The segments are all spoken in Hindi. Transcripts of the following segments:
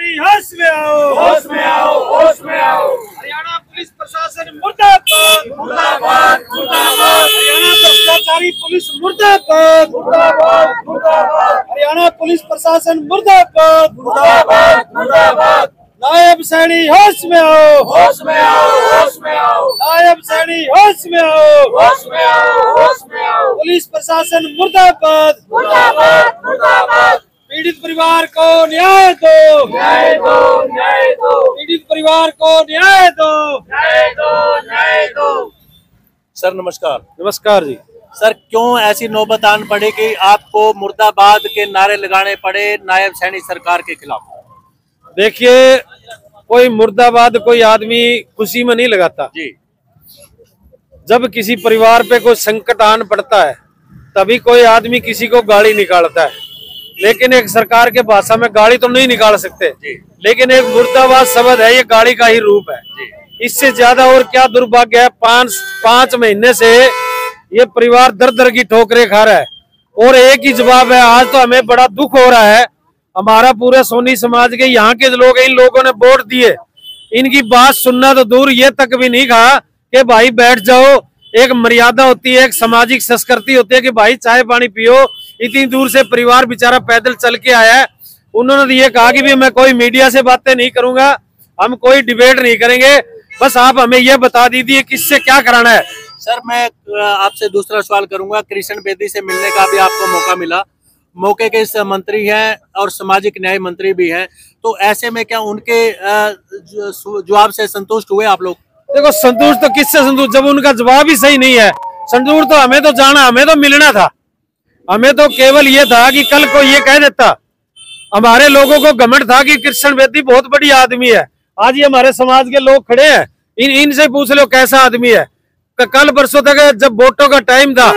सैनी होश में आओ, होश में आओ, होश में आओ। हरियाणा पुलिस प्रशासन मुर्दाबाद, मुर्दाबाद, मुर्दाबाद, हरियाणा भ्रष्टाचारी पुलिस मुर्दाबाद, मुर्दाबाद, मुर्दाबाद, हरियाणा पुलिस प्रशासन मुर्दाबाद, मुर्दाबाद, मुर्दाबाद। नायब सैनी होश में आओ, होश में आओ, होश में आओ, नायब सैनी होश में आओ, होश में आओ, होश में आओ। पुलिस प्रशासन मुर्दाबाद, मुर्दाबाद, मुर्दाबाद। पीड़ित परिवार को न्याय दो, न्याय दो, न्याय दो, पीड़ित परिवार को न्याय दो, न्याय दो, न्याय दो। सर नमस्कार। नमस्कार जी। सर क्यों ऐसी नौबत आन पड़ी कि आपको मुर्दाबाद के नारे लगाने पड़े नायब सैनी सरकार के खिलाफ? देखिए, कोई मुर्दाबाद कोई आदमी खुशी में नहीं लगाता जी। जब किसी परिवार पे कोई संकट आन पड़ता है तभी कोई आदमी किसी को गाली निकालता है, लेकिन एक सरकार के भाषा में गाली तो नहीं निकाल सकते जी। लेकिन एक मुर्दाबाद शब्द है, ये गाली का ही रूप है जी। इससे ज्यादा और क्या दुर्भाग्य है। पांच महीने से ये परिवार दर दर की ठोकरें खा रहा है और एक ही जवाब है। आज तो हमें बड़ा दुख हो रहा है, हमारा पूरे सोनी समाज के यहाँ के लोग, इन लोगों ने वोट दिए, इनकी बात सुनना तो दूर, ये तक भी नहीं कहा कि भाई बैठ जाओ। एक मर्यादा होती है, एक सामाजिक संस्कृति होती है कि भाई चाय पानी पियो। इतनी दूर से परिवार बेचारा पैदल चल के आया है। उन्होंने ये कहा कि भी मैं कोई मीडिया से बातें नहीं करूंगा, हम कोई डिबेट नहीं करेंगे, बस आप हमें ये बता दीजिए किससे क्या कराना है। सर मैं आपसे दूसरा सवाल करूंगा। कृष्ण बेदी से मिलने का भी आपको मौका मिला, मौके के इस मंत्री हैं और सामाजिक न्याय मंत्री भी हैं, तो ऐसे में क्या उनके जवाब से संतुष्ट हुए आप लोग? देखो, संतुष्ट तो किससे संतुष्ट, जब उनका जवाब ही सही नहीं है। संतुष्ट तो हमें तो जाना, हमें तो मिलना था। हमें तो केवल ये था कि कल को ये कह देता, हमारे लोगों को घमंड था कि कृष्ण बेदी बहुत बड़ी आदमी है। आज ये हमारे समाज के लोग खड़े हैं, इनसे पूछ लो कैसा आदमी है। कल परसों तक जब वोटों का टाइम था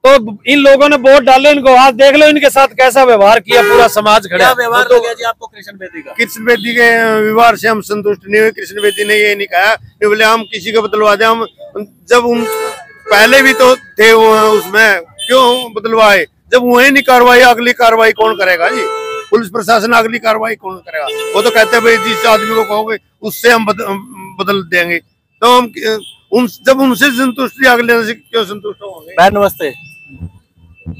तो इन लोगों ने वोट डाले इनको, आज देख लो इनके साथ कैसा व्यवहार किया पूरा समाज खड़ा। क्या व्यवहार हो गया जी आपको कृष्ण बेदी का? कृष्ण बेदी के व्यवहार से हम संतुष्ट नहीं हुए। कृष्ण बेदी ने ये नहीं कहा कि बोले हम किसी को बदलवा दे। हम जब उन पहले भी तो थे वो उसमें, क्यों बदलवाए? जब वही नहीं कार्रवाई, अगली कार्रवाई कौन करेगा जी? पुलिस प्रशासन अगली कार्रवाई कौन करेगा? वो तो कहते हैं भाई जिस आदमी को कहोगे उससे हम बदल देंगे। तो हम जब उनसे संतुष्ट थी, अगले से क्यों संतुष्ट होंगे? भाई नमस्ते।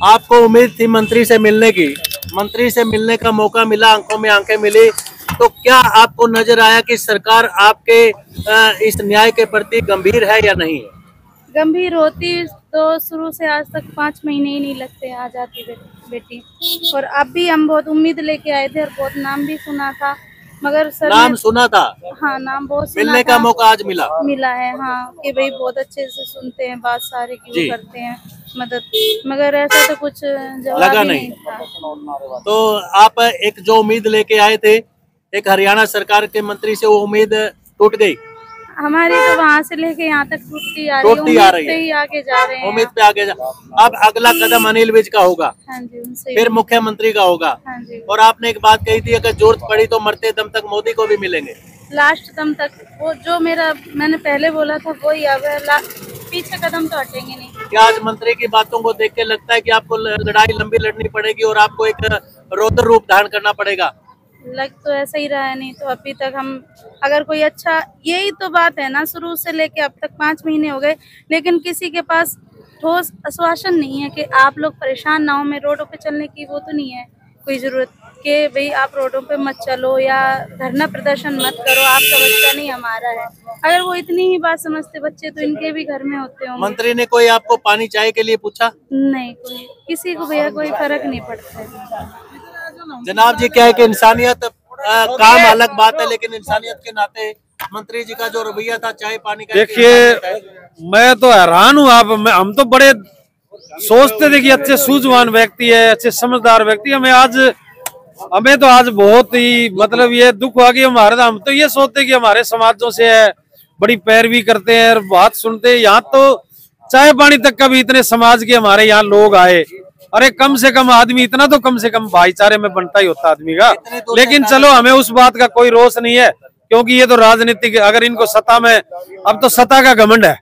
आपको उम्मीद थी मंत्री से मिलने की, मंत्री से मिलने का मौका मिला, आंखों में आंखें मिली, तो क्या आपको नजर आया कि सरकार आपके इस न्याय के प्रति गंभीर है या नहीं है? गंभीर होती तो शुरू से आज तक 5 महीने ही नहीं लगते आ जाती बेटी। और अब भी हम बहुत उम्मीद लेके आए थे और बहुत नाम भी सुना था, मगर सर नाम सुना था? हाँ, नाम बहुत सुना मिलने था। का मौका आज मिला है हाँ, कि भाई बहुत अच्छे से सुनते हैं बात, सारे की करते हैं मदद, मगर ऐसा तो कुछ जवाब लगा ही नहीं था। तो आप एक जो उम्मीद लेके आए थे एक हरियाणा सरकार के मंत्री से, वो उम्मीद टूट गई? हमारी तो वहाँ से लेके यहाँ तक टूटती आ रही है, उम्मीद पे ही आगे जा रहे हैं। उम्मीद पे आगे जा। अब अगला कदम अनिल विज का होगा, हाँ जी, उनसे फिर मुख्यमंत्री का होगा। हाँ जी। और आपने एक बात कही थी, अगर जरूरत पड़ी तो मरते दम तक मोदी को भी मिलेंगे। लास्ट दम तक, वो जो मैंने पहले बोला था वही, अब पीछे कदम तो हटेंगे नहीं। क्या आज मंत्री की बातों को देख के लगता है कि आपको लड़ाई लंबी लड़नी पड़ेगी और आपको एक रौद्र रूप धारण करना पड़ेगा? लग तो ऐसा ही रहा है, नहीं तो अभी तक हम अगर कोई अच्छा, यही तो बात है ना, शुरू से लेके अब तक 5 महीने हो गए, लेकिन किसी के पास ठोस आश्वासन नहीं है कि आप लोग परेशान ना हो। में रोडों पे चलने की वो तो नहीं है कोई जरूरत कि भाई आप रोडों पे मत चलो या धरना प्रदर्शन मत करो, आपका बच्चा नहीं हमारा है। अगर वो इतनी ही बात समझते बच्चे तो इनके भी घर में होते होंगे। मंत्री ने कोई आपको पानी चाय के लिए पूछा? नहीं, कोई किसी को भैया कोई फर्क नहीं पड़ता है। जनाब जी क्या है कि इंसानियत काम अलग बात है, लेकिन इंसानियत के नाते मंत्री जी का जो रवैया था चाय पानी का, देखिए मैं तो हैरान हूँ। हम तो बड़े सोचते थे कि अच्छे सूझवान व्यक्ति है, अच्छे समझदार व्यक्ति। हमें तो आज बहुत ही मतलब ये दुख हुआ कि हम तो ये सोचते कि हमारे समाजों से है, बड़ी पैरवी करते हैं और बात सुनते हैं। यहाँ तो चाय पानी तक का भी इतने समाज के हमारे यहाँ लोग आए। अरे कम से कम आदमी इतना तो कम से कम भाईचारे में बनता ही होता आदमी का। लेकिन चलो हमें उस बात का कोई रोष नहीं है, क्योंकि ये तो राजनीतिक, अगर इनको सत्ता में, अब तो सत्ता का घमंड है।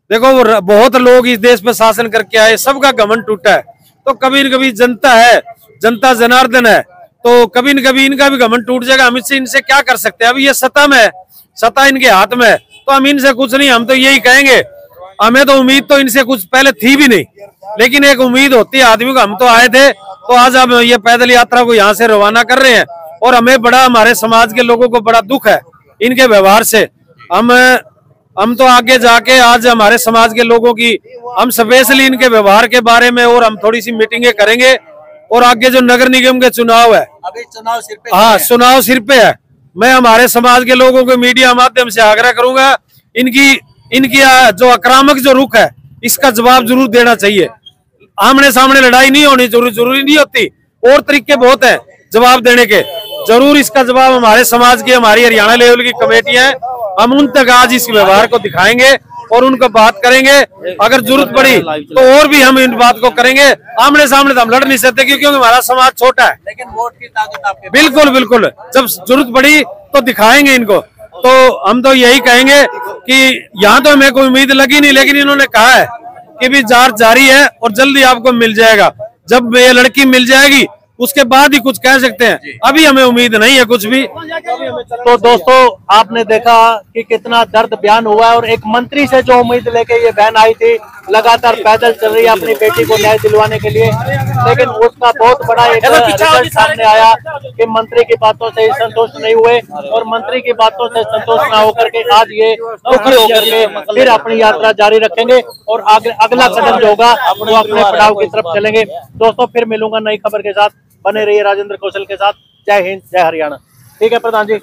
देखो वो बहुत लोग इस देश पे शासन करके आए, सबका घमंड टूटा है। तो कभी न कभी जनता है, जनता जनार्दन है, तो कभी न कभी इनका भी घमंड टूट जाएगा। हम इससे इनसे क्या कर सकते हैं? अभी ये सत्ता में है, सत्ता इनके हाथ में है, तो हम इनसे कुछ नहीं, हम तो यही कहेंगे। हमें तो उम्मीद तो इनसे कुछ पहले थी भी नहीं, लेकिन एक उम्मीद होती है आदमी को। हम तो आए थे, तो आज हम ये पैदल यात्रा को यहाँ से रवाना कर रहे हैं, और हमें बड़ा, हमारे समाज के लोगों को बड़ा दुख है इनके व्यवहार से। हम तो आगे जाके आज हमारे समाज के लोगों की हम स्पेशली इनके व्यवहार के बारे में और हम थोड़ी सी मीटिंगें करेंगे। और आगे जो नगर निगम के चुनाव है, अभी चुनाव सिर पे, हाँ चुनाव सिर पे है। मैं हमारे समाज के लोगों को मीडिया माध्यम से आग्रह करूंगा, इनकी जो आक्रामक जो रुख है इसका जवाब जरूर देना चाहिए। आमने सामने लड़ाई नहीं होनी जरूरी नहीं होती, और तरीके बहुत हैं जवाब देने के। जरूर इसका जवाब हमारे समाज की, हमारी हरियाणा लेवल की कमेटियां हैं, हम उन तक आज इस व्यवहार को दिखाएंगे और उनको बात करेंगे। अगर जरूरत पड़ी तो और भी हम इन बात को करेंगे। आमने सामने तो हम लड़ नहीं सकते, क्योंकि हमारा समाज छोटा है। लेकिन वोट की ताकत आपके बिल्कुल बिल्कुल, जब जरूरत पड़ी तो दिखाएंगे इनको। तो हम तो यही कहेंगे कि यहाँ तो हमें कोई उम्मीद लगी नहीं, लेकिन इन्होंने कहा है कि भी जांच जारी है और जल्दी आपको मिल जाएगा। जब ये लड़की मिल जाएगी उसके बाद ही कुछ कह सकते हैं, अभी हमें उम्मीद नहीं है कुछ भी। तो दोस्तों, आपने देखा कि कितना दर्द बयान हुआ है, और एक मंत्री से जो उम्मीद लेके ये बहन आई थी, लगातार पैदल चल रही है अपनी बेटी को न्याय दिलवाने के लिए, लेकिन उसका बहुत बड़ा एक रिजल्ट सामने आया कि मंत्री की बातों से संतुष्ट नहीं हुए, और मंत्री की बातों से संतुष्ट ना होकर के आज ये दुखी होकर के फिर अपनी यात्रा जारी रखेंगे, और अगला कदम जो होगा वो अपने पड़ाव की तरफ चलेंगे। दोस्तों, फिर मिलूंगा नई खबर के साथ, बने रहिए राजेंद्र कौशल के साथ। जय हिंद, जय हरियाणा। ठीक है प्रधान जी।